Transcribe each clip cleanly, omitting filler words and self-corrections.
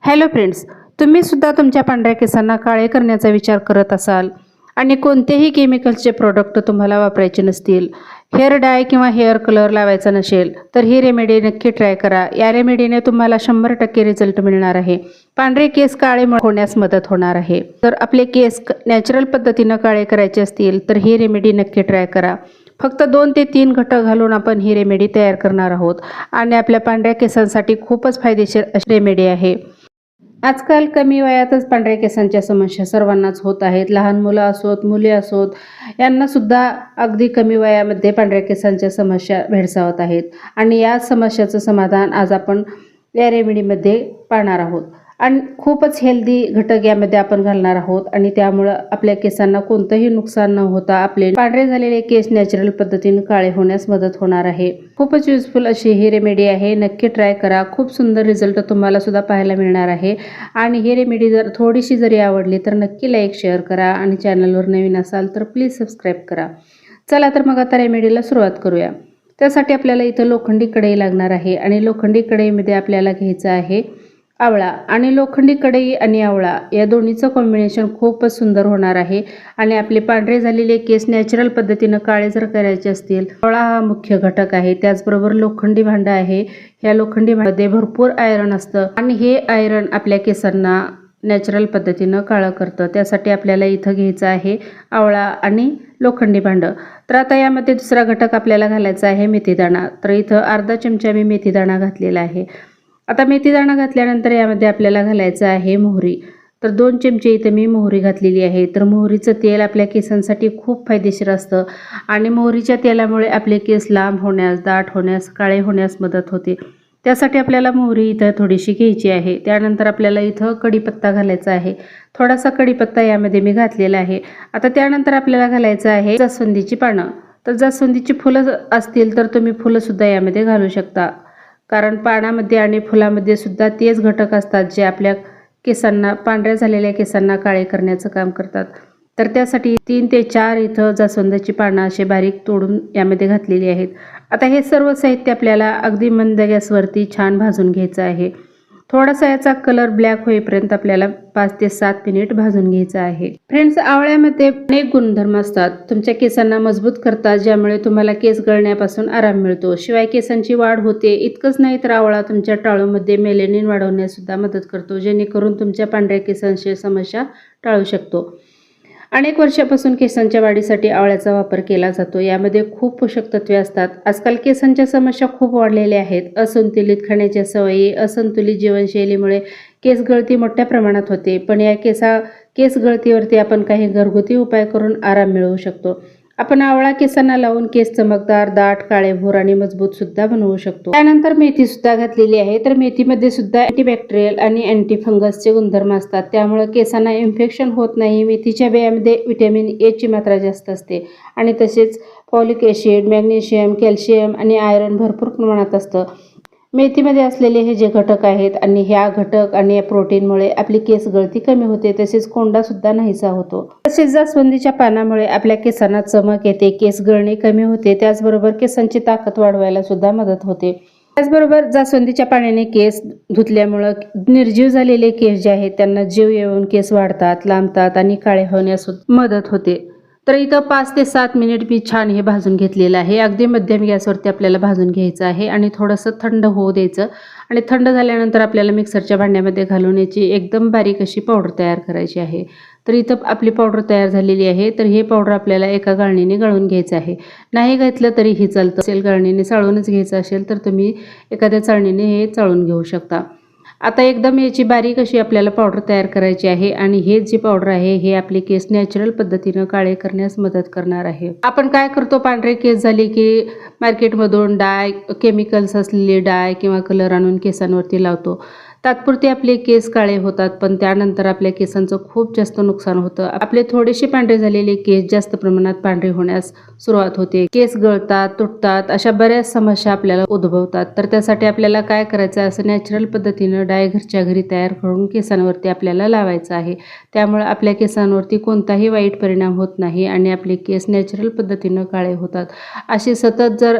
Hello friends, तुम्ही सुद्धा तुमच्या पांढऱ्या केसांना काळे करण्याचा विचार करत असाल आणि कोणतेही केमिकल्सचे प्रोडक्ट तुम्हाला वापरायचे नसतील, हेअर डाय किंवा हेअर कलर लावायचा नसेल, तर ही रेमेडी नक्की ट्राय करा. या रेमेडीने तुम्हाला 100% रिझल्ट मिळणार आहे. पांढरे केस काळे होण्यास मदत होणार आहे. तर आपले केस नॅचरल पद्धतीनं काळे करायचे असतील तर ही रेमेडी नक्की ट्राय करा. फक्त 2 ते 3 घटक घालून आपण ही रेमेडी तयार करणार आहोत आणि आपल्या पांढऱ्या केसांसाठी खूपच फायदेशीर अशी रेमेडी आहे. आजकाल कमी वयातच पांढऱ्या केसांच्या समस्या सर्वांनाच होत आहेत. लहान मुलं असोत, मुली असोत, यांनासुद्धा अगदी कमी वयामध्ये पांढऱ्या केसांच्या समस्या भेडसावत आहेत आणि या समस्याचं समाधान आज आपण या रेमेडीमध्ये पाहणार आहोत. आणि खूपच हेल्दी घटक यामध्ये आपण घालणार आहोत आणि त्यामुळं आपल्या केसांना कोणतंही नुकसान न होता आपले पांढरे झालेले केस नॅचरल पद्धतीने काळे होण्यास मदत होणार आहे. खूपच युजफुल अशी ही रेमेडी आहे. नक्की ट्राय करा. खूप सुंदर रिझल्ट तुम्हाला सुद्धा पाहायला मिळणार आहे. आणि ही रेमेडी जर थोडीशी जरी आवडली तर नक्की लाईक शेअर करा आणि चॅनलवर नवीन असाल तर प्लीज सबस्क्राईब करा. चला तर मग आता रेमेडीला सुरुवात करूया. त्यासाठी आपल्याला इथं लोखंडी कढई लागणार आहे आणि लोखंडी कढईमध्ये आपल्याला घ्यायचं आहे आवळा. आणि लोखंडी कढई आणि आवळा या दोन्हीचं कॉम्बिनेशन खूपच सुंदर होणार आहे. आणि आपले पांढरे झालेले केस नॅचरल पद्धतीनं काळे जर करायचे असतील, आवळा हा मुख्य घटक आहे. त्याचबरोबर लोखंडी भांडं आहे. या लोखंडी भांड्यामध्ये भरपूर आयरन असतं आणि हे आयरन आपल्या केसांना नॅचरल पद्धतीनं काळं करतं. त्यासाठी आपल्याला इथं घ्यायचं आहे आवळा आणि लोखंडी भांडं. तर आता यामध्ये दुसरा घटक आपल्याला घालायचा आहे मेथीदाणा. तर इथं अर्धा चमचा मी मेथीदाणा घातलेला आहे. आता मेथीदाणा घातल्यानंतर यामध्ये आपल्याला घालायचं आहे मोहरी. तर 2 चमचे इथं मी मोहरी घातलेली आहे. तर मोहरीचं तेल आपल्या केसांसाठी खूप फायदेशीर असतं आणि मोहरीच्या तेलामुळे आपले केस लांब होण्यास, दाट होण्यास, काळे होण्यास मदत होते. त्यासाठी आपल्याला मोहरी इथं थोडीशी घ्यायची आहे. त्यानंतर आपल्याला इथं कढीपत्ता घालायचा आहे. थोडासा कढीपत्ता यामध्ये मी घातलेला आहे. आता त्यानंतर आपल्याला घालायचं आहे जास्वंदीची पानं. तर जास्वंदीची फुलं असतील तर तुम्ही फुलंसुद्धा यामध्ये घालू शकता, कारण पानामध्ये आणि फुलामध्ये सुद्धा तेच घटक असतात जे आपल्या केसांना, पांढऱ्या झालेल्या केसांना काळे करण्याचं काम करतात. तर त्यासाठी 3 ते 4 इथं जास्वंदाची पानं असे बारीक तोडून यामध्ये घातलेली आहेत. आता हे सर्व साहित्य आपल्याला अगदी मंद गॅसवरती छान भाजून घ्यायचं आहे. थोडासा याचा कलर ब्लॅक होईपर्यंत आपल्याला 5 ते 7 मिनिट भाजून घ्यायचं आहे. फ्रेंड्स, आवळ्यामध्ये अनेक गुणधर्म असतात. तुमच्या केसांना मजबूत करतात, ज्यामुळे तुम्हाला केस गळण्यापासून आराम मिळतो. शिवाय केसांची वाढ होते. इतकंच नाही तर आवळा तुमच्या टाळूमध्ये मेलेनिन वाढवण्यास सुद्धा मदत करतो, जेणेकरून तुमच्या पांढऱ्या केसांची समस्या टाळू शकतो. अनेक वर्षापासून केसांच्या वाढीसाठी आवळ्याचा वापर केला जातो. यामध्ये खूप पोषक तत्वे असतात. आजकाल केसांच्या समस्या खूप वाढलेल्या आहेत. असंतुलित खाण्याच्या सवयी, असंतुलित जीवनशैलीमुळे केस गळती मोठ्या प्रमाणात होते. पण या केस गळतीवरती आपण काही घरगुती उपाय करून आराम मिळवू शकतो. आपण आवळा केसांना लावून केस चमकदार, दाट, काळेभोर आणि मजबूत सुद्धा बनवू शकतो. त्यानंतर मेथी सुद्धा घातलेली आहे. तर मेथीमध्ये सुद्धा अँटीबॅक्टेरियल आणि अँटी फंगसचे गुणधर्म असतात. त्यामुळे केसांना इन्फेक्शन होत नाही. मेथीच्या बियामध्ये व्हिटॅमिन ए ची मात्रा जास्त असते आणि तसेच फॉलिक ॲसिड, मॅग्नेशियम, कॅल्शियम आणि आयरन भरपूर प्रमाणात असतं. मेथीमध्ये असलेले हे जे घटक आहेत आणि ह्या घटक आणि या प्रोटीनमुळे आपली केस गळती कमी होते, तसेच कोंडासुद्धा नाहीसा होतो. तसेच जास्वंदीच्या पानामुळे आपल्या केसांना चमक येते, केस गळणे कमी होते. त्याचबरोबर केसांची ताकद वाढवायला सुद्धा मदत होते. त्याचबरोबर जास्वंदीच्या पाण्याने केस धुतल्यामुळं निर्जीव झालेले केस जे आहेत त्यांना जीव येऊन केस वाढतात, लांबतात आणि काळे होण्यास मदत होते. तर इथं 5 ते 7 मिनिट मी छान हे भाजून घेतलेलं आहे. अगदी मध्यम गॅसवरती आपल्याला भाजून घ्यायचं आहे आणि थोडंसं थंड होऊ द्यायचं. आणि थंड झाल्यानंतर आपल्याला मिक्सरच्या भांड्यामध्ये घालून याची एकदम बारीक अशी पावडर तयार करायची आहे. तर इथं आपली पावडर तयार झालेली आहे. तर हे पावडर आपल्याला एका गाळणीने गाळून घ्यायचं आहे. नाही घातलं तरीही चालतं. असेल गाळणीने चाळूनच घ्यायचं असेल तर तुम्ही एखाद्या चाळणीने हे चाळून घेऊ शकता. आता एकदम याची बारीक अशी आपल्याला पावडर तयार करायची आहे आणि हे जी पावडर आहे हे आपले केस नॅचरल पद्धतीनं काळे करण्यास मदत करणार आहे. आपण काय करतो, पांढरे केस झाले की मार्केटमधून डाय, केमिकल्स असलेले डाय किंवा कलर आणून केसांवरती लावतो. तात्पुरते आपले केस काळे होतात, पण त्यानंतर आपल्या केसांचं खूप जास्त नुकसान होतं. आपले थोडेसे पांढरे झालेले केस जास्त प्रमाणात पांढरे होण्यास सुरुवात होते. केस गळतात, तुटतात, अशा बऱ्याच समस्या आपल्याला उद्भवतात. तर त्यासाठी आपल्याला काय करायचं आहे, असं नॅचरल पद्धतीनं डाय घरच्या घरी तयार करून केसांवरती आपल्याला लावायचं आहे. त्यामुळे आपल्या केसांवरती कोणताही वाईट परिणाम होत नाही आणि आपले केस नॅचरल पद्धतीनं काळे होतात. अशी सतत जर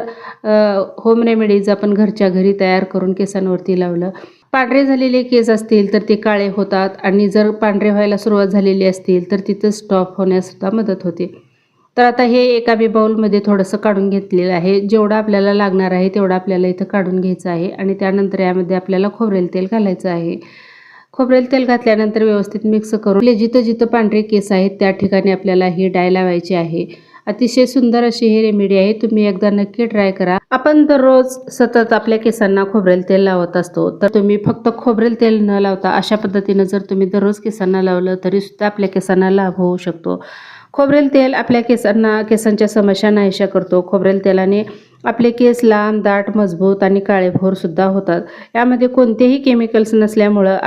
होम रेमेडीज आपण घरच्या घरी तयार करून केसांवरती लावलं पांढरे झालेले केस असतील तर ते काळे होतात आणि जर पांढरे व्हायला सुरुवात झालेली असतील तर तिथं स्टॉप होण्यासुद्धा मदत होते. तर आता हे एका मी बाउलमध्ये थोडंसं काढून घेतलेलं आहे. जेवढं आपल्याला लागणार आहे तेवढं आपल्याला इथं काढून घ्यायचं आहे आणि त्यानंतर यामध्ये आपल्याला खोबरेल तेल घालायचं आहे. खोबरेल तेल घातल्यानंतर व्यवस्थित मिक्स करून जिथं जिथं पांढरे केस आहेत त्या ठिकाणी आपल्याला ही डाय लावायची आहे. अतिशय सुंदर अशी ही रेमेडी आहे. तुम्ही एकदा नक्की ट्राय करा. आपण दररोज सतत आपल्या केसांना खोबरेल तेल लावत असतो, तर तुम्ही फक्त खोबरेल तेल न लावता अशा पद्धतीनं जर तुम्ही दररोज केसांना लावलं तरी सुद्धा आपल्या केसांना लाभ होऊ शकतो. खोबरेल तेल आपल्या केसांच्या समस्या नाहीशा करतो. खोबरेल तेलाने आपले केस लांब, दाट, मजबूत आणि काळेभोर सुद्धा होतात. यामध्ये कोणतेही केमिकल्स नसल्यामुळं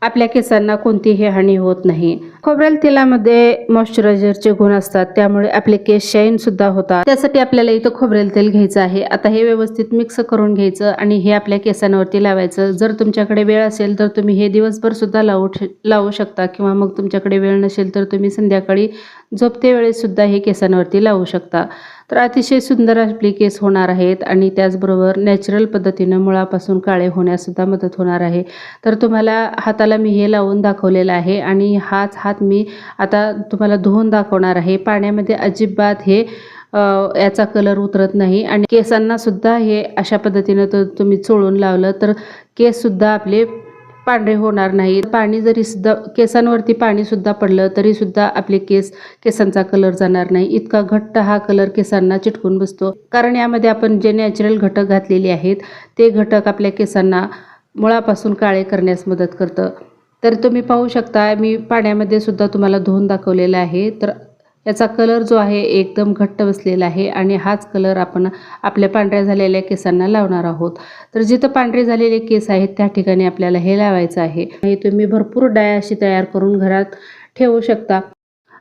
आपल्या केसांना कोणतीही हानी होत नाही. खोबरेल तेलामध्ये मॉइश्चरायझरचे गुण असतात, त्यामुळे आपले केस शाईन सुद्धा होतात. त्यासाठी आपल्याला इथं खोबरेल तेल घ्यायचं आहे. आता हे व्यवस्थित मिक्स करून घ्यायचं आणि हे आपल्या केसांवरती लावायचं. जर तुमच्याकडे वेळ असेल तर तुम्ही हे दिवसभर सुद्धा लावू शकता किंवा मग तुमच्याकडे वेळ नसेल तर तुम्ही संध्याकाळी झोपते वेळेस सुद्धा हे केसांवरती लावू शकता. तर अतिशय सुंदर आपले केस होणार आहेत आणि त्याचबरोबर नॅचरल पद्धतीनं मुळापासून काळे होण्यासुद्धा मदत होणार आहे. तर तुम्हाला हाताला मी हे लावून दाखवलेलं आहे आणि हाच हात मी आता तुम्हाला धुवून दाखवणार आहे. पाण्यामध्ये अजिबात हे याचा कलर उतरत नाही आणि केसांना सुद्धा हे अशा पद्धतीनं तर तुम्ही चोळून लावलं तर केससुद्धा आपले पांढरे होणार नाहीत. पाणी जरी सुद्धा केसांवरती पाणी सुद्धा पडलं तरी सुद्धा आपले केसांचा कलर जाणार नाही. इतका घट्ट हा कलर केसांना चिटकून बसतो, कारण यामध्ये आपण जे नॅचरल घटक घातलेले आहेत ते घटक आपल्या केसांना मुळापासून काळे करण्यास मदत करतं. तर तुम्ही पाहू शकता मी पाण्यामध्ये सुद्धा तुम्हाला धुवून दाखवलेला आहे. तर याचा कलर जो आहे एकदम घट्ट बसलेला आहे आणि हाच कलर आपण आपल्या पांढऱ्या झालेल्या केसांना लावणार आहोत. तर जिथं पांढरे झालेले केस आहेत त्या ठिकाणी आपल्याला हे लावायचं आहे. हे तुम्ही भरपूर डाय अशी तयार करून घरात ठेवू शकता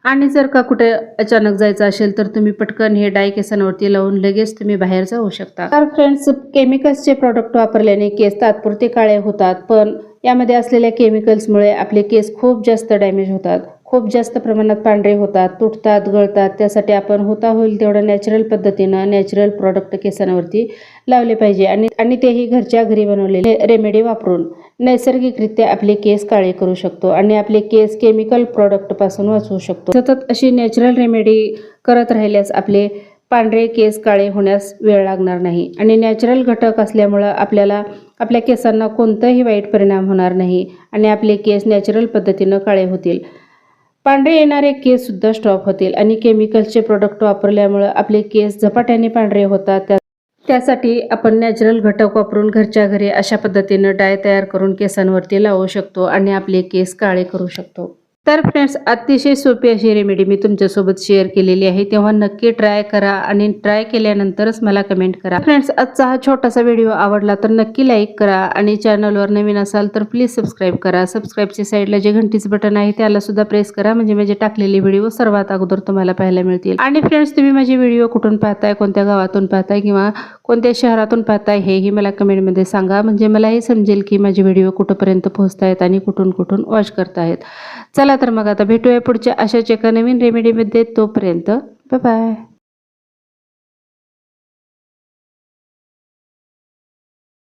आणि जर का कुठे अचानक जायचं असेल तर तुम्ही पटकन हे डाय केसांवरती लावून लगेच तुम्ही बाहेर जाऊ शकता. तर फ्रेंड्स, केमिकल्सचे प्रोडक्ट वापरल्याने केस तात्पुरते काळे होतात, पण यामध्ये असलेल्या केमिकल्समुळे आपले केस खूप जास्त डॅमेज होतात, खूप जास्त प्रमाणात पांढरे होतात, तुटतात, गळतात. त्यासाठी आपण होता होईल तेवढं नॅचरल पद्धतीनं नॅचरल प्रोडक्ट केसांवरती लावले पाहिजे आणि तेही घरच्या घरी बनवलेले रेमेडी वापरून नैसर्गिकरित्या आपले केस काळे करू शकतो आणि आपले केस केमिकल प्रोडक्टपासून वाचवू शकतो. सतत अशी नॅचरल रेमेडी करत राहिल्यास आपले पांढरे केस काळे होण्यास वेळ लागणार नाही आणि नॅचरल घटक असल्यामुळं आपल्याला आपल्या केसांना कोणताही वाईट परिणाम होणार नाही आणि आपले केस नॅचरल पद्धतीनं काळे होतील. पांढरे येणारे केस सुद्धा स्टॉप होतील आणि केमिकल्सचे प्रोडक्ट वापरल्यामुळं आपले केस झपाट्याने पांढरे होतात. त्यासाठी आपण नॅचरल घटक वापरून घरच्या घरी अशा पद्धतीनं डाय तयार करून केसांवरती लावू शकतो आणि आपले केस काळे करू शकतो. तर फ्रेंड्स, अतिशय सोपी अशी रेमेडी मी तुमच्यासोबत शेअर केलेली आहे, तेव्हा नक्की ट्राय करा आणि ट्राय केल्यानंतरच मला कमेंट करा. फ्रेंड्स, आजचा हा छोटासा व्हिडिओ आवडला तर नक्की लाईक करा आणि चॅनलवर नवीन असाल तर प्लीज सबस्क्राईब करा. सबस्क्राईबच्या साईडला जे घंटीचं बटन आहे त्याला सुद्धा प्रेस करा, म्हणजे माझे टाकलेले व्हिडिओ सर्वात अगोदर तुम्हाला पाहायला मिळतील. आणि फ्रेंड्स, तुम्ही माझे व्हिडिओ कुठून पाहताय, कोणत्या गावातून पाहताय किंवा कोणत्या शहरातून पाहताय हेही मला कमेंटमध्ये सांगा, म्हणजे मलाही समजेल की माझे व्हिडिओ कुठंपर्यंत पोहोचतायत आणि कुठून कुठून वॉच करतायत. चला तर मग आता भेटूया पुढच्या अशाच एका नवीन रेमेडीमध्ये. तोपर्यंत बाय बाय.